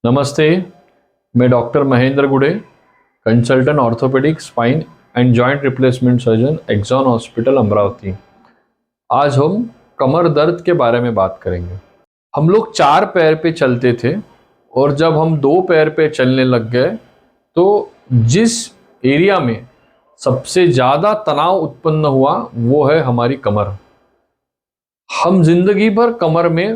नमस्ते। मैं doctor Mahendra Gude, consultant orthopaedic spine and joint replacement surgeon, Axon hospital Amravati. आज हम कमर दर्द के बारे में बात करेंगे। हम लोग 4 पैर पे चलते थे और जब हम 2 पैर पे चलने लग गए तो जिस एरिया में सबसे ज़्यादा तनाव उत्पन्न हुआ वो है हमारी कमर। हम जिंदगी भर कमर में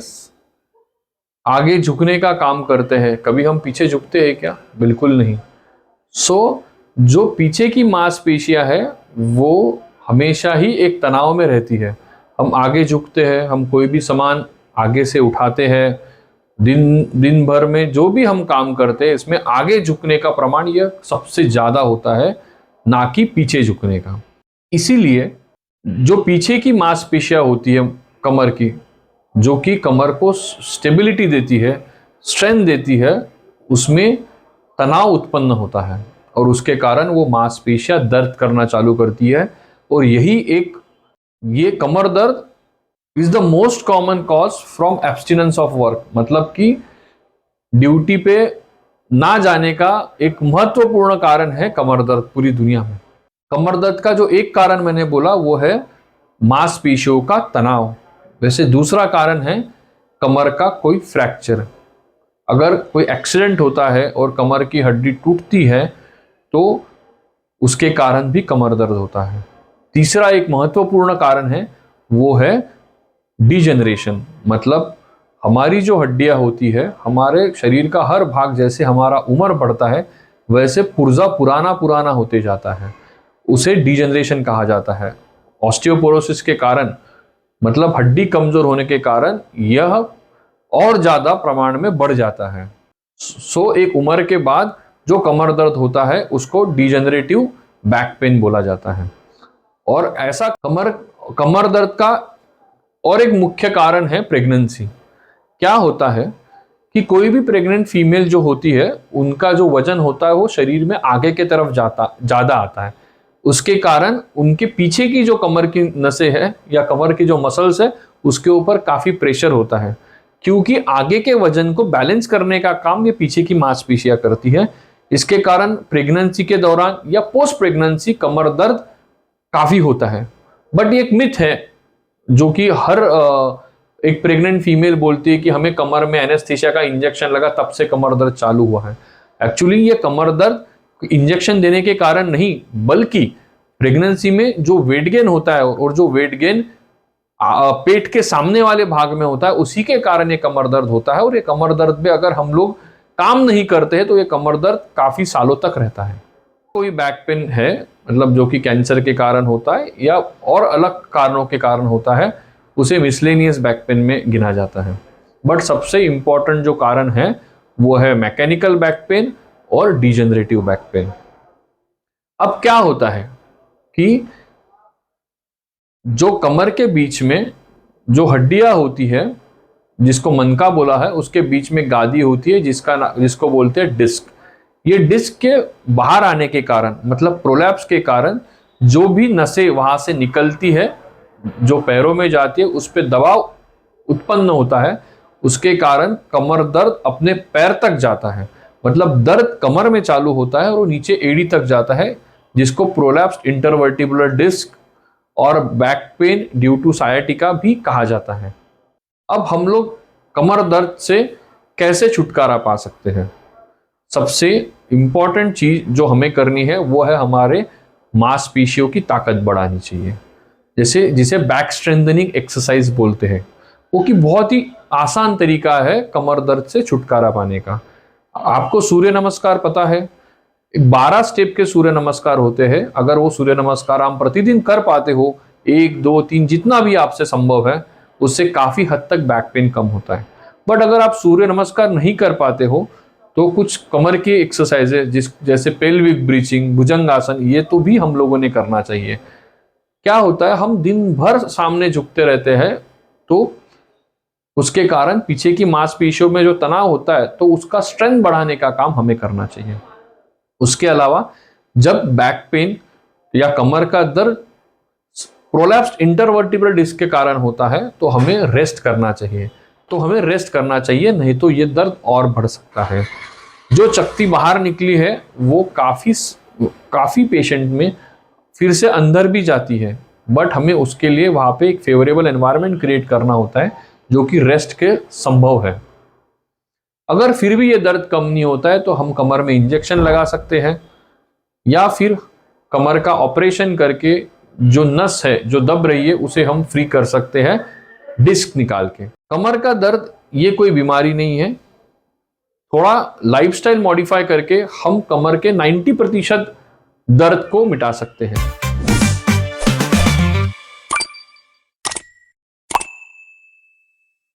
आगे झुकने का काम करते हैं, कभी हम पीछे झुकते हैं क्या? बिल्कुल नहीं। जो पीछे की मांसपेशियां है वो हमेशा ही एक तनाव में रहती है। हम आगे झुकते हैं, हम कोई भी सामान आगे से उठाते हैं, दिन भर में जो भी हम काम करते हैं इसमें आगे झुकने का प्रमाण यह सबसे ज़्यादा होता है, ना कि पीछे झुकने का। इसीलिए जो पीछे की मांसपेशियां होती है कमर की, जो कि कमर को स्टेबिलिटी देती है, स्ट्रेंथ देती है, उसमें तनाव उत्पन्न होता है और उसके कारण वो मांसपेशियां दर्द करना चालू करती है। और ये कमर दर्द is the most common cause from abstinence of work, मतलब कि ड्यूटी पे ना जाने का एक महत्वपूर्ण कारण है कमर दर्द पूरी दुनिया में। कमर दर्द का जो एक कारण मैंने बोला वो है मांसपेशियों का तनाव। वैसे दूसरा कारण है कमर का कोई फ्रैक्चर। अगर कोई एक्सीडेंट होता है और कमर की हड्डी टूटती है तो उसके कारण भी कमर दर्द होता है। तीसरा एक महत्वपूर्ण कारण है वो है डिजेनरेशन, मतलब हमारी जो हड्डियां होती है, हमारे शरीर का हर भाग जैसे हमारा उम्र बढ़ता है वैसे पुर्जा पुराना पुराना होते जाता है, उसे डिजेनरेशन कहा जाता है। ऑस्टियोपोरोसिस के कारण, मतलब हड्डी कमजोर होने के कारण, यह और ज्यादा प्रमाण में बढ़ जाता है। एक उम्र के बाद जो कमर दर्द होता है उसको डिजेनरेटिव बैक पेन बोला जाता है। और ऐसा कमर दर्द का और एक मुख्य कारण है प्रेगनेंसी। क्या होता है कि कोई भी प्रेग्नेंट फीमेल जो होती है उनका जो वजन होता है वो शरीर में आगे के तरफ ज्यादा आता है। उसके कारण उनके पीछे की जो कमर की नसें हैं या कमर की जो मसल्स है उसके ऊपर काफी प्रेशर होता है, क्योंकि आगे के वजन को बैलेंस करने का काम ये पीछे की मांसपेशियां करती है। इसके कारण प्रेगनेंसी के दौरान या पोस्ट प्रेगनेंसी कमर दर्द काफी होता है। बट ये एक मिथ है जो कि हर एक प्रेग्नेंट फीमेल बोलती है कि हमें कमर में एनेस्थीसिया का इंजेक्शन लगा तब से कमर दर्द चालू हुआ है। एक्चुअली ये कमर दर्द इंजेक्शन देने के कारण नहीं, बल्कि प्रेगनेंसी में जो वेट गेन होता है और जो वेट गेन पेट के सामने वाले भाग में होता है उसी के कारण ये कमर दर्द होता है। और ये कमर दर्द में अगर हम लोग काम नहीं करते हैं तो ये कमर दर्द काफी सालों तक रहता है। कोई बैक पेन है, मतलब जो कि कैंसर के कारण होता है या और अलग कारणों के कारण होता है, उसे मिसलेनियस बैक पेन में गिना जाता है। बट सबसे इंपॉर्टेंट जो कारण है वो है मैकेनिकल बैक पेन और डिजेनरेटिव बैक पेन। अब क्या होता है कि जो कमर के बीच में जो हड्डियां होती है, जिसको मनका बोला है, उसके बीच में गादी होती है जिसको बोलते हैं डिस्क। ये डिस्क के बाहर आने के कारण, मतलब प्रोलैप्स के कारण, जो भी नसें वहां से निकलती है जो पैरों में जाती है उस पर दबाव उत्पन्न होता है। उसके कारण कमर दर्द अपने पैर तक जाता है, मतलब दर्द कमर में चालू होता है और वो नीचे एड़ी तक जाता है, जिसको प्रोलैप्स्ड इंटरवर्टिबुलर डिस्क और back pain due to sciatica भी कहा जाता है। अब हम लोग कमर दर्द से कैसे छुटकारा पा सकते हैं? सबसे इंपॉर्टेंट चीज जो हमें करनी है वो है हमारे मांसपेशियों की ताकत बढ़ानी चाहिए, जिसे बैक स्ट्रेंथनिंग एक्सरसाइज बोलते हैं। वो कि बहुत ही आसान तरीका है कमर दर्द से छुटकारा पाने का। आपको सूर्य नमस्कार पता है? 12 स्टेप के सूर्य नमस्कार होते हैं। अगर वो सूर्य नमस्कार आप प्रतिदिन कर पाते हो, 1 2 3 जितना भी आपसे संभव है, उससे काफी हद तक बैक पेन कम होता है। बट अगर आप सूर्य नमस्कार नहीं कर पाते हो तो कुछ कमर की एक्सरसाइजेज जैसे पेल्विक ब्रीचिंग, भुजंगासन, ये तो भी हम लोगों ने करना चाहिए। क्या होता है, हम दिन भर सामने झुकते रहते हैं तो उसके कारण पीछे की मांसपेशियों में जो तनाव होता है तो उसका स्ट्रेंथ बढ़ाने का काम हमें करना चाहिए। उसके अलावा जब बैक पेन या कमर का दर्द प्रोलैप्स्ड इंटरवर्टिब्रल डिस्क के कारण होता है तो हमें रेस्ट करना चाहिए। तो हमें रेस्ट करना चाहिए, नहीं तो ये दर्द और बढ़ सकता है। जो चकती बाहर निकली है वो काफी पेशेंट में फिर से अंदर भी जाती है, बट हमें उसके लिए वहां पे एक फेवरेबल एनवायरनमेंट क्रिएट करना होता है जो कि रेस्ट के संभव है। अगर फिर भी ये दर्द कम नहीं होता है तो हम कमर में इंजेक्शन लगा सकते हैं, या फिर कमर का ऑपरेशन करके जो नस है जो दब रही है उसे हम फ्री कर सकते हैं डिस्क निकाल के। कमर का दर्द ये कोई बीमारी नहीं है, थोड़ा लाइफस्टाइल मॉडिफाई करके हम कमर के 90% दर्द को मिटा सकते हैं।